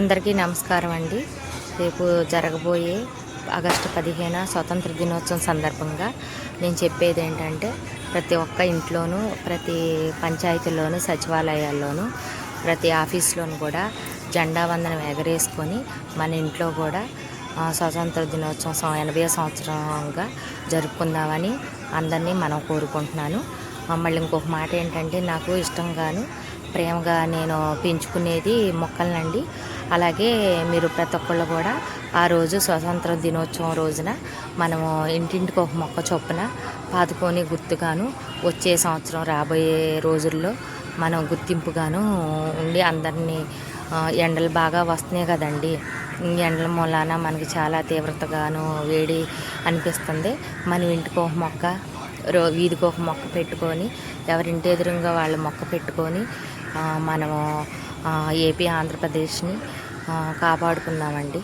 అందరికీ నమస్కారం అండి. రేపు జరగబోయే ఆగస్టు 15 స్వతంత్ర దినోత్సవం సందర్భంగా నేను చెప్పేది ఏంటంటే, ప్రతి ఒక్క ఇంట్లోనూ, ప్రతి పంచాయతీల్లోనూ, సచివాలయాల్లోనూ, ప్రతి ఆఫీస్లోనూ కూడా జెండా వందనం ఎగరేసుకొని మన ఇంట్లో కూడా స్వతంత్ర దినోత్సవం 80వ సంవత్సరంగా జరుపుకుందామని అందరినీ మనం కోరుకుంటున్నాను. మళ్ళీ ఇంకొక మాట ఏంటంటే, నాకు ఇష్టంగాను ప్రేమగా నేను పెంచుకునేది మొక్కలనండి. అలాగే మీరు ప్రతి ఒక్కళ్ళు కూడా ఆ రోజు స్వతంత్ర దినోత్సవం రోజున మనము ఇంటింటికి ఒక మొక్క చొప్పున పాతుకొని గుర్తుగాను వచ్చే సంవత్సరం రాబోయే రోజుల్లో మనం గుర్తింపుగాను ఉండి అందరినీ ఎండలు బాగా వస్తున్నాయి కదండి. ఎండల మూలాన మనకి చాలా తీవ్రతగాను వేడి అనిపిస్తుంది. మనం ఇంటికి ఒక మొక్క, వీధికి ఒక మొక్క పెట్టుకొని, ఎవరింటి ఎదురుగా వాళ్ళు మొక్క పెట్టుకొని మనము ఏపీ ఆంధ్రప్రదేశ్ని కాపాడుకుందామండి.